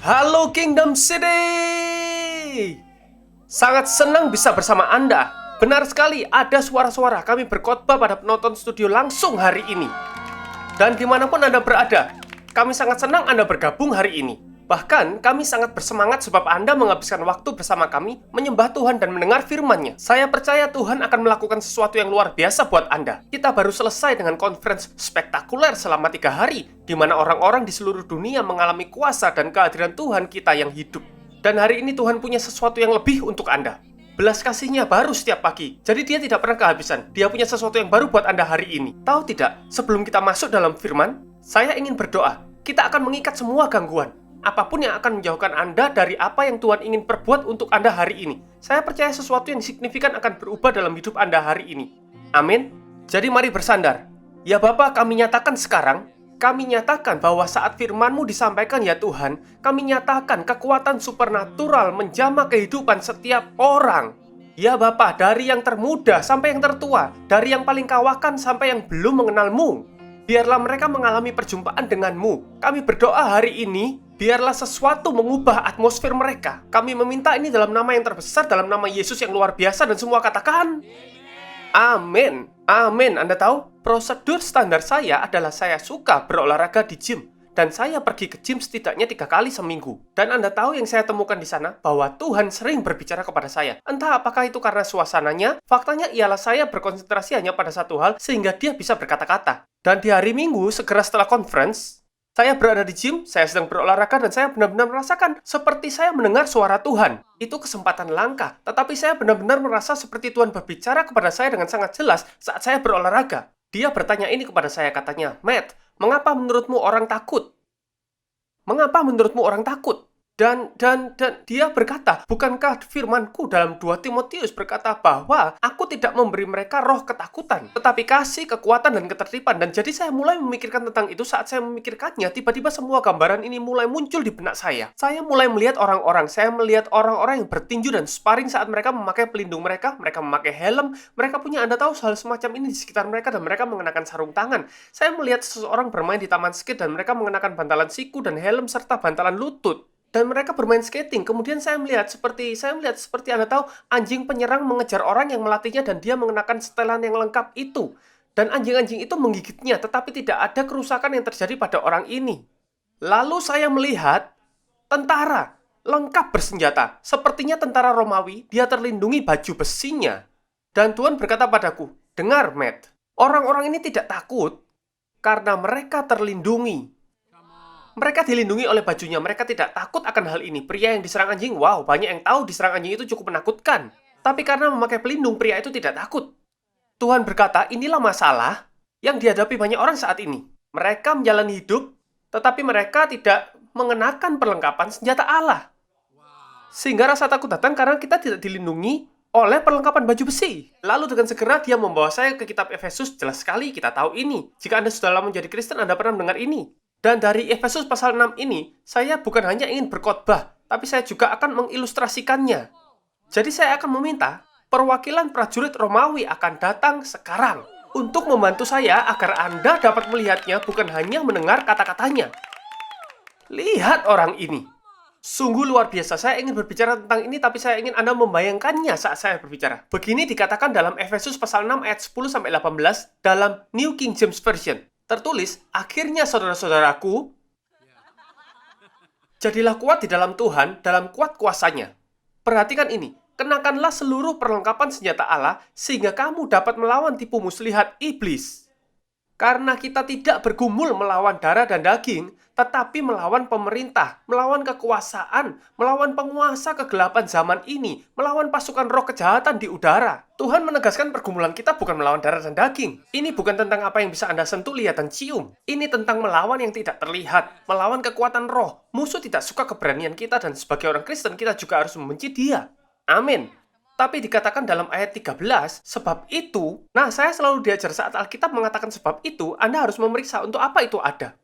Halo Kingdom City. Sangat senang bisa bersama Anda. Benar sekali, ada suara-suara kami berkhotbah pada penonton studio langsung hari ini. Dan dimanapun Anda berada, kami sangat senang Anda bergabung hari ini. Bahkan, kami sangat bersemangat sebab Anda menghabiskan waktu bersama kami menyembah Tuhan dan mendengar firman-Nya. Saya percaya Tuhan akan melakukan sesuatu yang luar biasa buat Anda. Kita baru selesai dengan conference spektakuler selama 3 hari, di mana orang-orang di seluruh dunia mengalami kuasa dan kehadiran Tuhan kita yang hidup. Dan hari ini Tuhan punya sesuatu yang lebih untuk Anda. Belas kasih-Nya baru setiap pagi, jadi Dia tidak pernah kehabisan. Dia punya sesuatu yang baru buat Anda hari ini. Tahu tidak, sebelum kita masuk dalam firman, saya ingin berdoa. Kita akan mengikat semua gangguan, apapun yang akan menjauhkan Anda dari apa yang Tuhan ingin perbuat untuk Anda hari ini. Saya percaya sesuatu yang signifikan akan berubah dalam hidup Anda hari ini. Amin. Jadi mari bersandar. Ya Bapa, kami nyatakan sekarang, kami nyatakan bahwa saat firman-Mu disampaikan ya Tuhan, kami nyatakan kekuatan supernatural menjamah kehidupan setiap orang. Ya Bapa, dari yang termuda sampai yang tertua, dari yang paling kawakan sampai yang belum mengenal-Mu. Biarlah mereka mengalami perjumpaan dengan-Mu. Kami berdoa hari ini, biarlah sesuatu mengubah atmosfer mereka. Kami meminta ini dalam nama yang terbesar, dalam nama Yesus yang luar biasa, dan semua katakan amin. Amin. Anda tahu, prosedur standar saya adalah saya suka berolahraga di gym. Dan saya pergi ke gym setidaknya 3 kali seminggu. Dan Anda tahu yang saya temukan di sana? Bahwa Tuhan sering berbicara kepada saya. Entah apakah itu karena suasananya, faktanya ialah saya berkonsentrasi hanya pada satu hal, sehingga Dia bisa berkata-kata. Dan di hari Minggu, segera setelah conference, saya berada di gym, saya sedang berolahraga, dan saya benar-benar merasakan seperti saya mendengar suara Tuhan. Itu kesempatan langka, tetapi saya benar-benar merasa seperti Tuhan berbicara kepada saya dengan sangat jelas saat saya berolahraga. Dia bertanya ini kepada saya, katanya, Matt, mengapa menurutmu orang takut? Mengapa menurutmu orang takut? Dan dia berkata, bukankah firmanku dalam 2 Timotius berkata bahwa aku tidak memberi mereka roh ketakutan, tetapi kasih, kekuatan, dan ketertiban. Dan jadi saya mulai memikirkan tentang itu. Saat saya memikirkannya, tiba-tiba semua gambaran ini mulai muncul di benak saya. Saya mulai melihat orang-orang, saya melihat orang-orang yang bertinju dan sparring saat mereka memakai pelindung mereka memakai helm, mereka punya, Anda tahu, hal semacam ini di sekitar mereka, dan mereka mengenakan sarung tangan. Saya melihat seseorang bermain di taman skate, dan mereka mengenakan bantalan siku dan helm serta bantalan lutut. Dan mereka bermain skating. Kemudian saya melihat seperti Anda tahu, anjing penyerang mengejar orang yang melatihnya dan dia mengenakan setelan yang lengkap itu. Dan anjing-anjing itu menggigitnya, tetapi tidak ada kerusakan yang terjadi pada orang ini. Lalu saya melihat tentara lengkap bersenjata. Sepertinya tentara Romawi, dia terlindungi baju besinya. Dan Tuhan berkata padaku, dengar Matt, orang-orang ini tidak takut karena mereka terlindungi. Mereka dilindungi oleh bajunya, mereka tidak takut akan hal ini. Pria yang diserang anjing, wow, banyak yang tahu diserang anjing itu cukup menakutkan. Tapi karena memakai pelindung, pria itu tidak takut. Tuhan berkata, inilah masalah yang dihadapi banyak orang saat ini. Mereka menjalani hidup, tetapi mereka tidak mengenakan perlengkapan senjata Allah. Sehingga rasa takut datang karena kita tidak dilindungi oleh perlengkapan baju besi. Lalu dengan segera dia membawa saya ke kitab Efesus. Jelas sekali kita tahu ini. Jika Anda sudah lama menjadi Kristen, Anda pernah mendengar ini. Dan dari Efesus pasal 6 ini, saya bukan hanya ingin berkhotbah, tapi saya juga akan mengilustrasikannya. Jadi saya akan meminta perwakilan prajurit Romawi akan datang sekarang untuk membantu saya agar Anda dapat melihatnya, bukan hanya mendengar kata-katanya. Lihat orang ini. Sungguh luar biasa. Saya ingin berbicara tentang ini, tapi saya ingin Anda membayangkannya saat saya berbicara. Begini dikatakan dalam Efesus pasal 6 ayat 10-18 dalam New King James Version. Tertulis, akhirnya saudara-saudaraku, jadilah kuat di dalam Tuhan, dalam kuat kuasanya. Perhatikan ini, kenakanlah seluruh perlengkapan senjata Allah, sehingga kamu dapat melawan tipu muslihat iblis. Karena kita tidak bergumul melawan darah dan daging, tetapi melawan pemerintah, melawan kekuasaan, melawan penguasa kegelapan zaman ini, melawan pasukan roh kejahatan di udara. Tuhan menegaskan pergumulan kita bukan melawan darah dan daging. Ini bukan tentang apa yang bisa Anda sentuh, lihat, dan cium. Ini tentang melawan yang tidak terlihat, melawan kekuatan roh. Musuh tidak suka keberanian kita, dan sebagai orang Kristen, kita juga harus membenci dia. Amin. Tapi dikatakan dalam ayat 13, sebab itu, nah saya selalu diajar saat Alkitab mengatakan sebab itu, Anda harus memeriksa untuk apa itu ada.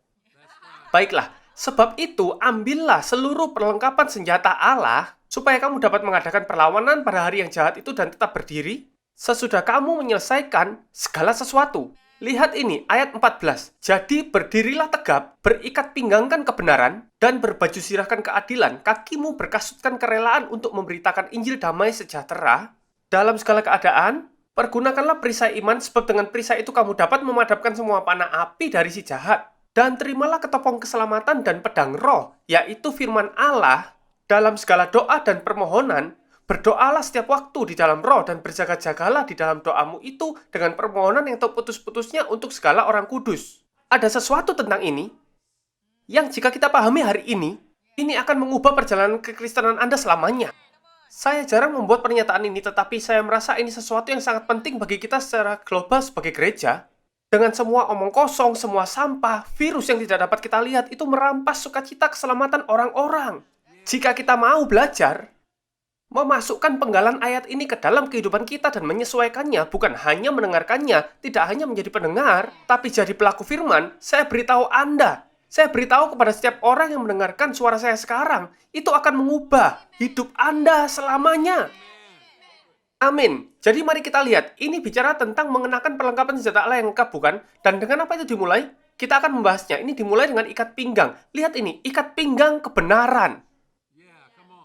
Baiklah, sebab itu ambillah seluruh perlengkapan senjata Allah, supaya kamu dapat mengadakan perlawanan pada hari yang jahat itu dan tetap berdiri, sesudah kamu menyelesaikan segala sesuatu. Lihat ini, ayat 14. Jadi berdirilah tegap, berikat pinggangkan kebenaran, dan berbaju sirahkan keadilan, kakimu berkasutkan kerelaan untuk memberitakan Injil damai sejahtera. Dalam segala keadaan, pergunakanlah perisai iman, sebab dengan perisai itu kamu dapat memadamkan semua panah api dari si jahat. Dan terimalah ketopong keselamatan dan pedang roh, yaitu firman Allah. Dalam segala doa dan permohonan, berdoalah setiap waktu di dalam roh dan berjaga-jagalah di dalam doamu itu dengan permohonan yang tak putus-putusnya untuk segala orang kudus. Ada sesuatu tentang ini yang jika kita pahami hari ini akan mengubah perjalanan kekristenan Anda selamanya. Saya jarang membuat pernyataan ini, tetapi saya merasa ini sesuatu yang sangat penting bagi kita secara global sebagai gereja. Dengan semua omong kosong, semua sampah, virus yang tidak dapat kita lihat, itu merampas sukacita keselamatan orang-orang. Jika kita mau belajar memasukkan penggalan ayat ini ke dalam kehidupan kita dan menyesuaikannya, bukan hanya mendengarkannya, tidak hanya menjadi pendengar, tapi jadi pelaku firman, saya beritahu Anda, saya beritahu kepada setiap orang yang mendengarkan suara saya sekarang, itu akan mengubah hidup Anda selamanya. Amin. Jadi mari kita lihat, ini bicara tentang mengenakan perlengkapan senjata Allah yang lengkap, bukan? Dan dengan apa itu dimulai? Kita akan membahasnya. Ini dimulai dengan ikat pinggang. Lihat ini, ikat pinggang kebenaran.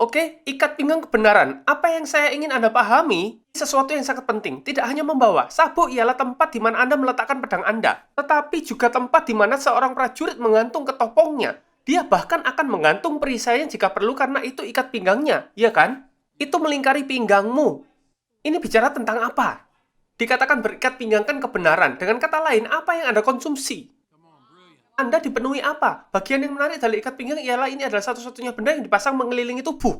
Oke, ikat pinggang kebenaran. Apa yang saya ingin Anda pahami, sesuatu yang sangat penting. Tidak hanya membawa. Sabuk ialah tempat di mana Anda meletakkan pedang Anda, tetapi juga tempat di mana seorang prajurit menggantung ketopongnya. Dia bahkan akan menggantung perisainya jika perlu karena itu ikat pinggangnya, ya kan? Itu melingkari pinggangmu. Ini bicara tentang apa? Dikatakan berikat pinggangkan kebenaran. Dengan kata lain, apa yang Anda konsumsi? Anda dipenuhi apa? Bagian yang menarik dari ikat pinggang ialah ini adalah satu-satunya benda yang dipasang mengelilingi tubuh.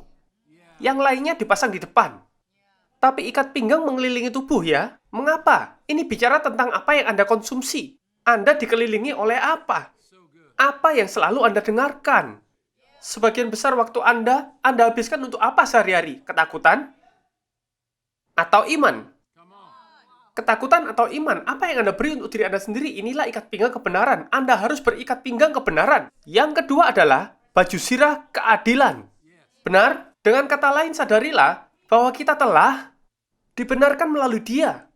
Yang lainnya dipasang di depan. Tapi ikat pinggang mengelilingi tubuh ya. Mengapa? Ini bicara tentang apa yang Anda konsumsi. Anda dikelilingi oleh apa? Apa yang selalu Anda dengarkan? Sebagian besar waktu Anda habiskan untuk apa sehari-hari? Ketakutan? Atau iman? Ketakutan atau iman, apa yang Anda beri untuk diri Anda sendiri? Inilah ikat pinggang kebenaran. Anda harus berikat pinggang kebenaran. Yang kedua adalah baju sirah keadilan. Benar? Dengan kata lain, sadarilah bahwa kita telah dibenarkan melalui Dia.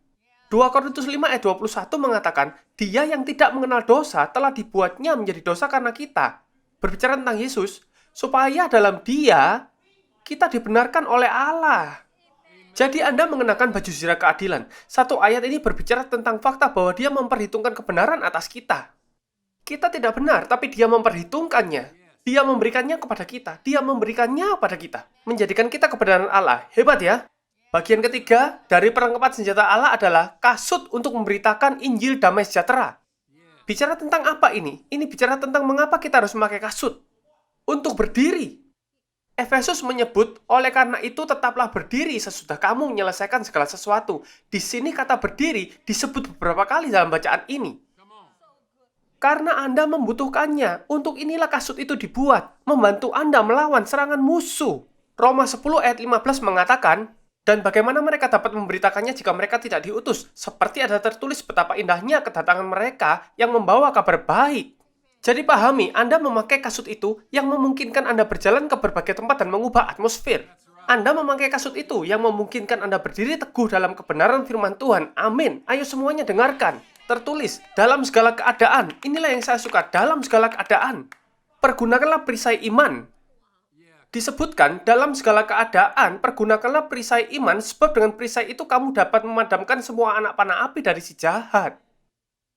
2 Korintus 5 ayat 21 mengatakan, Dia yang tidak mengenal dosa telah dibuatnya menjadi dosa karena kita. Berbicara tentang Yesus, supaya dalam Dia kita dibenarkan oleh Allah. Jadi Anda mengenakan baju sirah keadilan. Satu ayat ini berbicara tentang fakta bahwa Dia memperhitungkan kebenaran atas kita. Kita tidak benar, tapi Dia memperhitungkannya. Dia memberikannya kepada kita. Dia memberikannya kepada kita. Menjadikan kita kebenaran Allah. Hebat ya? Bagian ketiga dari perlengkapan senjata Allah adalah kasut untuk memberitakan Injil damai sejahtera. Bicara tentang apa ini? Ini bicara tentang mengapa kita harus memakai kasut. Untuk berdiri. Efesus menyebut, oleh karena itu tetaplah berdiri sesudah kamu menyelesaikan segala sesuatu. Di sini kata berdiri disebut beberapa kali dalam bacaan ini. Karena Anda membutuhkannya. Untuk inilah kasut itu dibuat. Membantu Anda melawan serangan musuh. Roma 10 ayat 15 mengatakan, dan bagaimana mereka dapat memberitakannya jika mereka tidak diutus? Seperti ada tertulis betapa indahnya kedatangan mereka yang membawa kabar baik. Jadi pahami, Anda memakai kasut itu yang memungkinkan Anda berjalan ke berbagai tempat dan mengubah atmosfer. Anda memakai kasut itu yang memungkinkan Anda berdiri teguh dalam kebenaran firman Tuhan. Amin. Ayo semuanya dengarkan. Tertulis, dalam segala keadaan. Inilah yang saya suka, dalam segala keadaan. Pergunakanlah perisai iman. Disebutkan, dalam segala keadaan, pergunakanlah perisai iman, sebab dengan perisai itu kamu dapat memadamkan semua anak panah api dari si jahat.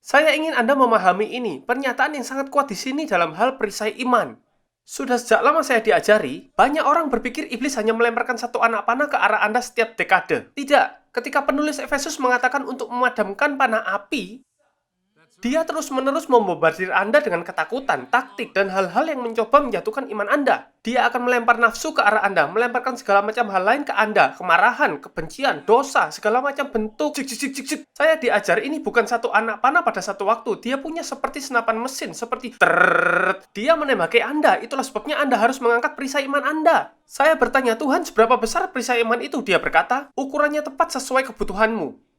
Saya ingin Anda memahami ini, pernyataan yang sangat kuat di sini dalam hal perisai iman. Sudah sejak lama saya diajari, banyak orang berpikir iblis hanya melemparkan satu anak panah ke arah Anda setiap dekade. Tidak, ketika penulis Efesus mengatakan untuk memadamkan panah api, dia terus-menerus membombardir Anda dengan ketakutan, taktik, dan hal-hal yang mencoba menjatuhkan iman Anda. Dia akan melempar nafsu ke arah Anda, melemparkan segala macam hal lain ke Anda, kemarahan, kebencian, dosa, segala macam bentuk. Saya diajar ini bukan satu anak panah pada satu waktu. Dia punya seperti senapan mesin, seperti dia menembaki Anda. Itulah sebabnya Anda harus mengangkat perisai iman Anda. Saya bertanya, Tuhan, seberapa besar perisai iman itu? Dia berkata, ukurannya tepat sesuai kebutuhanmu.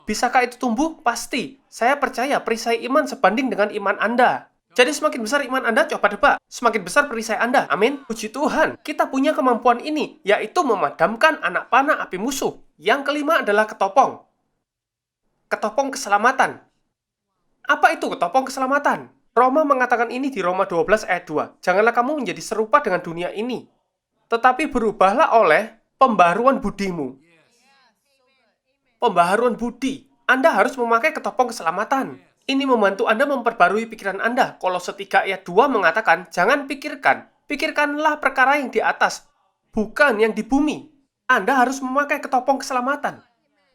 Bisakah itu tumbuh? Pasti. Saya percaya perisai iman sebanding dengan iman Anda. Jadi semakin besar iman Anda, coba tebak. Semakin besar perisai Anda. Amin. Puji Tuhan. Kita punya kemampuan ini, yaitu memadamkan anak panah api musuh. Yang kelima adalah ketopong. ketopong keselamatan. Apa itu ketopong keselamatan? Roma mengatakan ini di Roma 12 ayat 2. Janganlah kamu menjadi serupa dengan dunia ini, tetapi berubahlah oleh pembaharuan budimu. Pembaharuan budi. Anda harus memakai ketopong keselamatan. Ini membantu Anda memperbarui pikiran Anda. Kolose 3 ayat 2 mengatakan, jangan pikirkan. Pikirkanlah perkara yang di atas, bukan yang di bumi. Anda harus memakai ketopong keselamatan.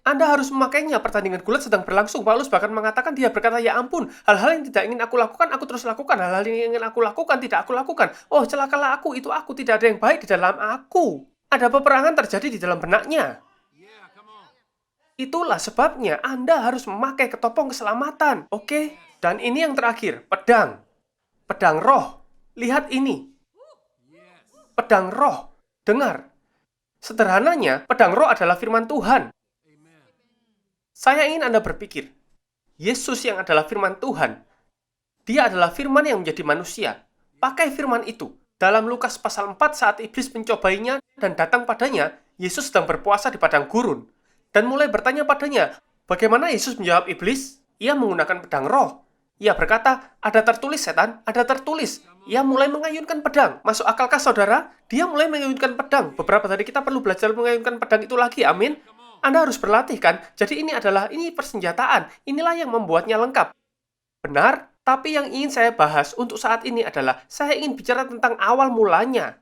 Anda harus memakainya. Pertandingan gulat sedang berlangsung. Paulus bahkan mengatakan, dia berkata, ya ampun, hal-hal yang tidak ingin aku lakukan, aku terus lakukan. Hal-hal yang ingin aku lakukan, tidak aku lakukan. Oh, celakalah aku, itu aku. Tidak ada yang baik di dalam aku. Ada peperangan terjadi di dalam benaknya. Itulah sebabnya Anda harus memakai ketopong keselamatan. Oke? Dan ini yang terakhir, pedang. Pedang roh. Lihat ini. Pedang roh. Dengar. Sederhananya, pedang roh adalah firman Tuhan. Saya ingin Anda berpikir, Yesus yang adalah firman Tuhan, dia adalah firman yang menjadi manusia. Pakai firman itu. Dalam Lukas pasal 4 saat iblis mencobainya dan datang padanya, Yesus sedang berpuasa di padang gurun. Dan mulai bertanya padanya, bagaimana Yesus menjawab iblis? Ia menggunakan pedang roh. Ia berkata, ada tertulis setan, ada tertulis. Ia mulai mengayunkan pedang. Masuk akalkah saudara? Dia mulai mengayunkan pedang. Beberapa tadi kita perlu belajar mengayunkan pedang itu lagi, amin. Anda harus berlatih kan? Jadi ini persenjataan. Inilah yang membuatnya lengkap. Benar, tapi yang ingin saya bahas untuk saat ini adalah saya ingin bicara tentang awal mulanya.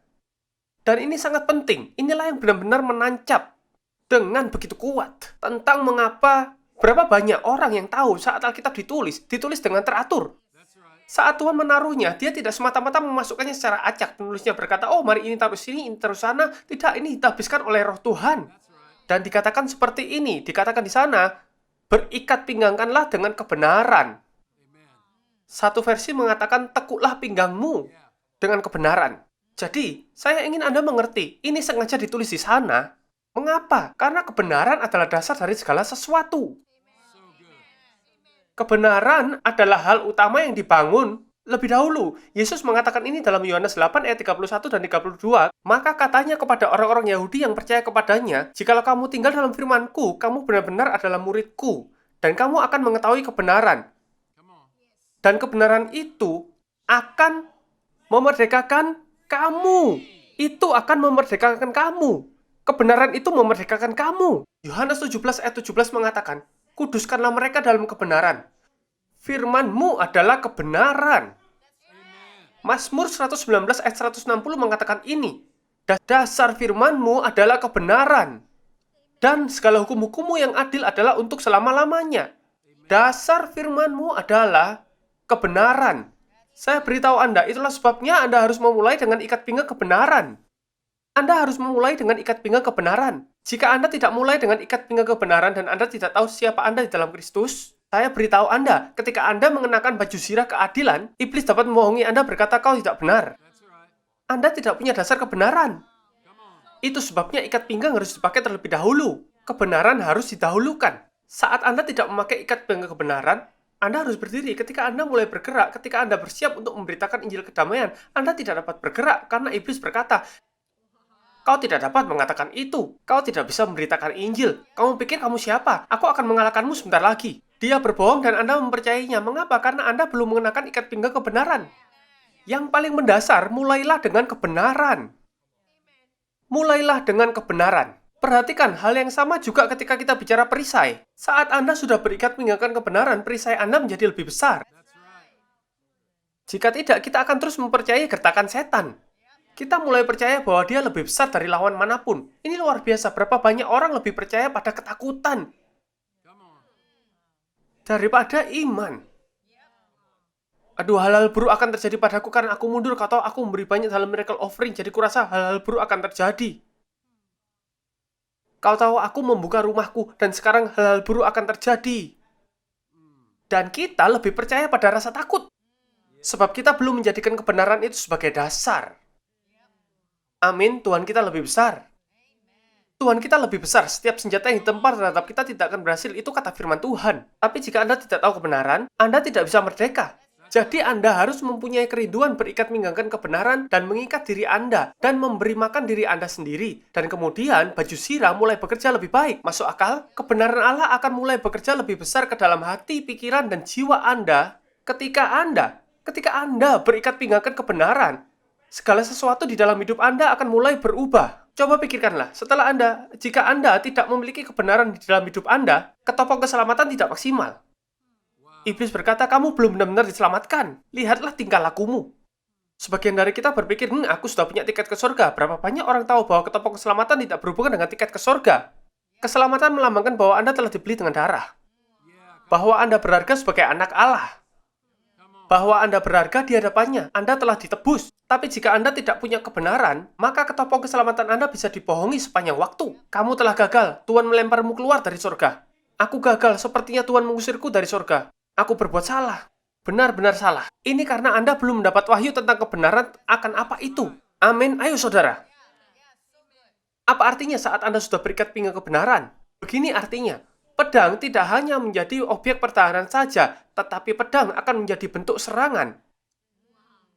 Dan ini sangat penting. Inilah yang benar-benar menancap dengan begitu kuat tentang mengapa berapa banyak orang yang tahu saat Alkitab ditulis dengan teratur. Saat Tuhan menaruhnya, dia tidak semata-mata memasukkannya secara acak. Penulisnya berkata, oh mari ini taruh sini, ini taruh sana. Tidak, ini dihabiskan oleh roh Tuhan. Dan dikatakan seperti ini, dikatakan di sana, berikat pinggangkanlah dengan kebenaran. Satu versi mengatakan, tekuklah pinggangmu dengan kebenaran. Jadi, saya ingin Anda mengerti, ini sengaja ditulis di sana. Mengapa? Karena kebenaran adalah dasar dari segala sesuatu. Kebenaran adalah hal utama yang dibangun lebih dahulu. Yesus mengatakan ini dalam Yohanes 8 ayat 31 dan 32. Maka katanya kepada orang-orang Yahudi yang percaya kepadanya, jikalau kamu tinggal dalam firman-Ku, kamu benar-benar adalah murid-Ku, dan kamu akan mengetahui kebenaran. Dan kebenaran itu akan memerdekakan kamu. Itu akan memerdekakan kamu. Kebenaran itu memerdekakan kamu. Yohanes 17 ayat 17 mengatakan, kuduskanlah mereka dalam kebenaran. Firman-Mu adalah kebenaran. Mazmur 119 ayat 160 mengatakan ini. Dasar firman-Mu adalah kebenaran. Dan segala hukum-hukum-Mu yang adil adalah untuk selama-lamanya. Dasar firman-Mu adalah kebenaran. Saya beritahu Anda, itulah sebabnya Anda harus memulai dengan ikat pinggang kebenaran. Anda harus memulai dengan ikat pinggang kebenaran. Jika Anda tidak mulai dengan ikat pinggang kebenaran dan Anda tidak tahu siapa Anda di dalam Kristus, saya beritahu Anda, ketika Anda mengenakan baju zirah keadilan, iblis dapat membohongi Anda berkata kau tidak benar. Anda tidak punya dasar kebenaran. Itu sebabnya ikat pinggang harus dipakai terlebih dahulu. Kebenaran harus didahulukan. Saat Anda tidak memakai ikat pinggang kebenaran, Anda harus berdiri. Ketika Anda mulai bergerak, ketika Anda bersiap untuk memberitakan Injil kedamaian, Anda tidak dapat bergerak karena iblis berkata, kau tidak dapat mengatakan itu. Kau tidak bisa memberitakan Injil. Kamu pikir kamu siapa? Aku akan mengalahkanmu sebentar lagi. Dia berbohong dan Anda mempercayainya. Mengapa? Karena Anda belum mengenakan ikat pinggang kebenaran. Yang paling mendasar, mulailah dengan kebenaran. Mulailah dengan kebenaran. Perhatikan, hal yang sama juga ketika kita bicara perisai. Saat Anda sudah berikat pinggangkan kebenaran, perisai Anda menjadi lebih besar. Jika tidak, kita akan terus mempercayai gertakan setan. Kita mulai percaya bahwa dia lebih besar dari lawan manapun. Ini luar biasa, berapa banyak orang lebih percaya pada ketakutan daripada iman. Aduh, hal-hal buruk akan terjadi padaku karena aku mundur, atau aku memberi banyak dalam miracle offering, jadi kurasa hal-hal buruk akan terjadi. Kau tahu aku membuka rumahku, dan sekarang hal-hal buruk akan terjadi. Dan kita lebih percaya pada rasa takut. Sebab kita belum menjadikan kebenaran itu sebagai dasar. Amin, Tuhan kita lebih besar. Tuhan kita lebih besar. Setiap senjata yang ditempar terhadap kita tidak akan berhasil. Itu kata firman Tuhan. Tapi jika Anda tidak tahu kebenaran, Anda tidak bisa merdeka. Jadi Anda harus mempunyai kerinduan berikat pinggangkan kebenaran dan mengikat diri Anda dan memberi makan diri Anda sendiri. Dan kemudian baju sirah mulai bekerja lebih baik. Masuk akal? Kebenaran Allah akan mulai bekerja lebih besar ke dalam hati, pikiran, dan jiwa Anda ketika Anda berikat pinggangkan kebenaran. Segala sesuatu di dalam hidup Anda akan mulai berubah. Coba pikirkanlah, jika Anda tidak memiliki kebenaran di dalam hidup Anda, ketopong keselamatan tidak maksimal. Iblis berkata, kamu belum benar-benar diselamatkan. Lihatlah tingkah lakumu. Sebagian dari kita berpikir, aku sudah punya tiket ke surga. Berapa banyak orang tahu bahwa ketopong keselamatan tidak berhubungan dengan tiket ke surga? Keselamatan melambangkan bahwa Anda telah dibeli dengan darah. Bahwa Anda berharga sebagai anak Allah. Bahwa Anda berharga di hadapannya. Anda telah ditebus. Tapi jika Anda tidak punya kebenaran, maka ketopong keselamatan Anda bisa dibohongi sepanjang waktu. Kamu telah gagal. Tuhan melemparmu keluar dari surga. Aku gagal. Sepertinya Tuhan mengusirku dari surga. Aku berbuat salah. Benar-benar salah. Ini karena Anda belum mendapat wahyu tentang kebenaran akan apa itu. Amin. Ayo saudara. Apa artinya saat Anda sudah berikat pinggang kebenaran? Begini artinya. Pedang tidak hanya menjadi objek pertahanan saja, tetapi pedang akan menjadi bentuk serangan.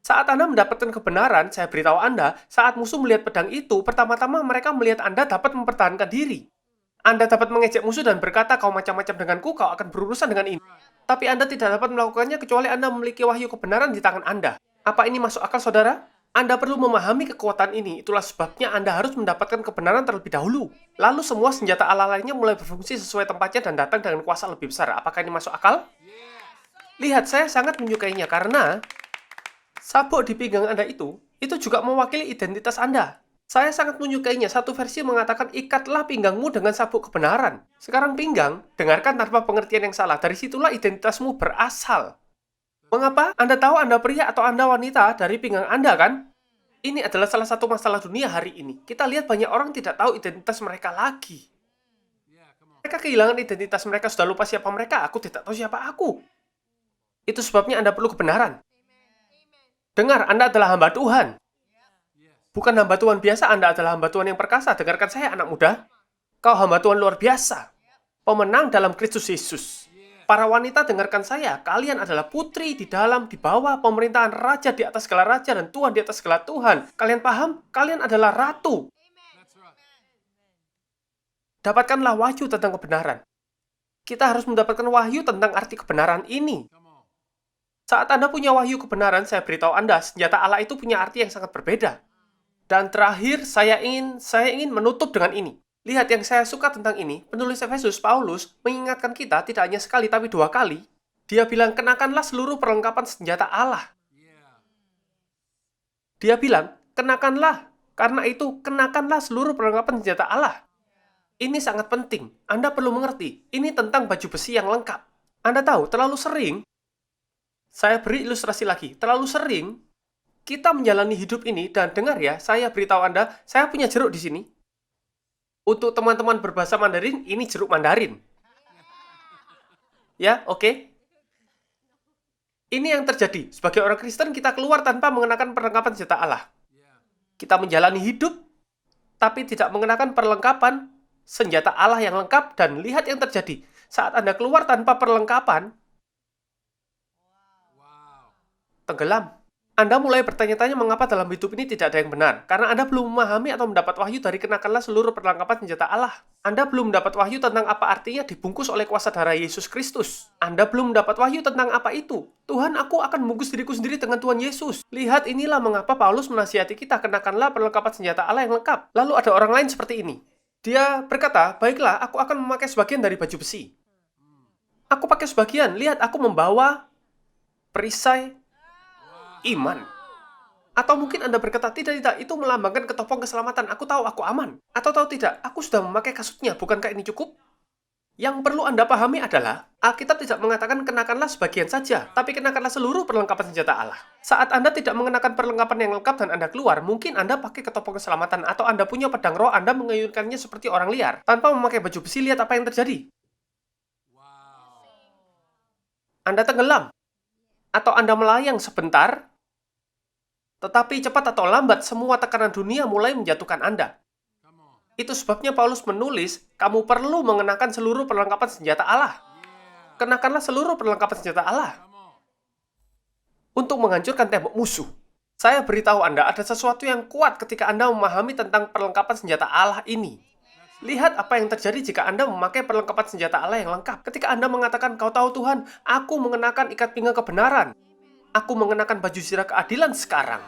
Saat Anda mendapatkan kebenaran, saya beritahu Anda, saat musuh melihat pedang itu, pertama-tama mereka melihat Anda dapat mempertahankan diri. Anda dapat mengejek musuh dan berkata, kau macam-macam denganku, kau akan berurusan dengan ini. Tapi Anda tidak dapat melakukannya kecuali Anda memiliki wahyu kebenaran di tangan Anda. Apa ini masuk akal, saudara? Anda perlu memahami kekuatan ini. Itulah sebabnya Anda harus mendapatkan kebenaran terlebih dahulu. Lalu semua senjata Allah lainnya mulai berfungsi sesuai tempatnya dan datang dengan kuasa lebih besar. Apakah ini masuk akal? Lihat, saya sangat menyukainya karena sabuk di pinggang Anda itu juga mewakili identitas Anda. Saya sangat menyukainya. Satu versi mengatakan, ikatlah pinggangmu dengan sabuk kebenaran. Sekarang pinggang, dengarkan tanpa pengertian yang salah. Dari situlah identitasmu berasal. Mengapa? Anda tahu Anda pria atau Anda wanita dari pinggang Anda, kan? Ini adalah salah satu masalah dunia hari ini. Kita lihat banyak orang tidak tahu identitas mereka lagi. Mereka kehilangan identitas mereka, sudah lupa siapa mereka. Aku tidak tahu siapa aku. Itu sebabnya Anda perlu kebenaran. Dengar, Anda adalah hamba Tuhan. Bukan hamba Tuhan biasa, Anda adalah hamba Tuhan yang perkasa. Dengarkan saya, anak muda. Kau hamba Tuhan luar biasa. Pemenang dalam Kristus Yesus. Para wanita, dengarkan saya. Kalian adalah putri di bawah pemerintahan raja di atas segala raja dan Tuhan di atas segala Tuhan. Kalian paham? Kalian adalah ratu. Dapatkanlah wahyu tentang kebenaran. Kita harus mendapatkan wahyu tentang arti kebenaran ini. Saat Anda punya wahyu kebenaran, saya beritahu Anda, senjata Allah itu punya arti yang sangat berbeda. Dan terakhir, saya ingin menutup dengan ini. Lihat, yang saya suka tentang ini, penulis Efesus Paulus mengingatkan kita tidak hanya sekali tapi 2 kali. Dia bilang, kenakanlah seluruh perlengkapan senjata Allah. Dia bilang, kenakanlah. Karena itu, kenakanlah seluruh perlengkapan senjata Allah. Ini sangat penting. Anda perlu mengerti. Ini tentang baju besi yang lengkap. Anda tahu, terlalu sering, saya beri ilustrasi lagi, terlalu sering kita menjalani hidup ini, dan dengar ya, saya beritahu Anda, saya punya jeruk di sini. Untuk teman-teman berbahasa Mandarin, ini jeruk Mandarin. Ya, oke. Ini yang terjadi. Sebagai orang Kristen, kita keluar tanpa mengenakan perlengkapan senjata Allah. Kita menjalani hidup, tapi tidak mengenakan perlengkapan senjata Allah yang lengkap, dan lihat yang terjadi. Saat Anda keluar tanpa perlengkapan, tenggelam. Anda mulai bertanya-tanya mengapa dalam hidup ini tidak ada yang benar. Karena Anda belum memahami atau mendapat wahyu dari kenakanlah seluruh perlengkapan senjata Allah. Anda belum mendapat wahyu tentang apa artinya dibungkus oleh kuasa darah Yesus Kristus. Anda belum mendapat wahyu tentang apa itu. Tuhan, aku akan membungkus diriku sendiri dengan Tuhan Yesus. Lihat, inilah mengapa Paulus menasihati kita, kenakanlah perlengkapan senjata Allah yang lengkap. Lalu ada orang lain seperti ini. Dia berkata, baiklah, aku akan memakai sebagian dari baju besi. Aku pakai sebagian. Lihat, aku membawa perisai iman. Atau mungkin Anda berkata, tidak, itu melambangkan ketopong keselamatan. Aku tahu aku aman. Atau tahu tidak, aku sudah memakai kasutnya. Bukankah ini cukup? Yang perlu Anda pahami adalah, Alkitab tidak mengatakan kenakanlah sebagian saja, tapi kenakanlah seluruh perlengkapan senjata Allah. Saat Anda tidak mengenakan perlengkapan yang lengkap dan Anda keluar, mungkin Anda pakai ketopong keselamatan, atau Anda punya pedang roh, Anda mengayunkannya seperti orang liar. Tanpa memakai baju besi, lihat apa yang terjadi. Anda tenggelam. Atau Anda melayang sebentar, tetapi cepat atau lambat, semua tekanan dunia mulai menjatuhkan Anda. Itu sebabnya Paulus menulis, kamu perlu mengenakan seluruh perlengkapan senjata Allah. Kenakanlah seluruh perlengkapan senjata Allah. untuk menghancurkan tembok musuh. Saya beritahu Anda, ada sesuatu yang kuat ketika Anda memahami tentang perlengkapan senjata Allah ini. Lihat apa yang terjadi jika Anda memakai perlengkapan senjata Allah yang lengkap. Ketika Anda mengatakan, "Kau tahu Tuhan, aku mengenakan ikat pinggang kebenaran. Aku mengenakan baju zirah keadilan sekarang.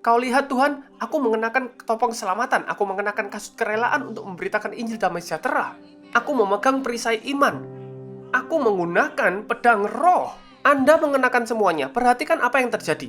Kau lihat Tuhan, aku mengenakan topeng keselamatan. Aku mengenakan kasut kerelaan untuk memberitakan Injil damai sejahtera. Aku memegang perisai iman. Aku menggunakan pedang roh." Anda mengenakan semuanya. Perhatikan apa yang terjadi.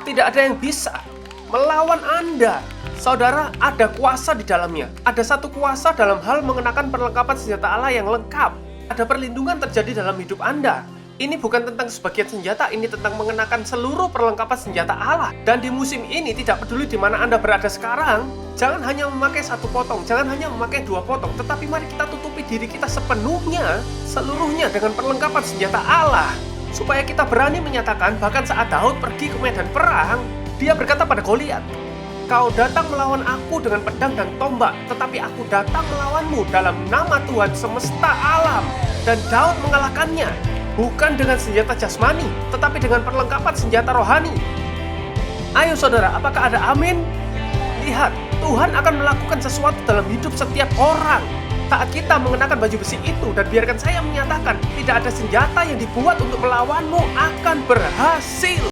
Tidak ada yang bisa melawan Anda. Saudara, ada kuasa di dalamnya. Ada satu kuasa dalam hal mengenakan perlengkapan senjata Allah yang lengkap. Ada perlindungan terjadi dalam hidup Anda. Ini bukan tentang sebagian senjata, ini tentang mengenakan seluruh perlengkapan senjata Allah. Dan di musim ini, tidak peduli di mana Anda berada sekarang, jangan hanya memakai satu potong, jangan hanya memakai dua potong, tetapi mari kita tutupi diri kita sepenuhnya, seluruhnya dengan perlengkapan senjata Allah. Supaya kita berani menyatakan, bahkan saat Daud pergi ke medan perang, dia berkata pada Goliat, "Kau datang melawan aku dengan pedang dan tombak, tetapi aku datang melawanmu dalam nama Tuhan semesta alam." Dan Daud mengalahkannya, bukan dengan senjata jasmani, tetapi dengan perlengkapan senjata rohani. Ayo saudara, apakah ada amin? Lihat, Tuhan akan melakukan sesuatu dalam hidup setiap orang. Saat kita mengenakan baju besi itu, dan biarkan saya menyatakan, tidak ada senjata yang dibuat untuk melawanmu akan berhasil.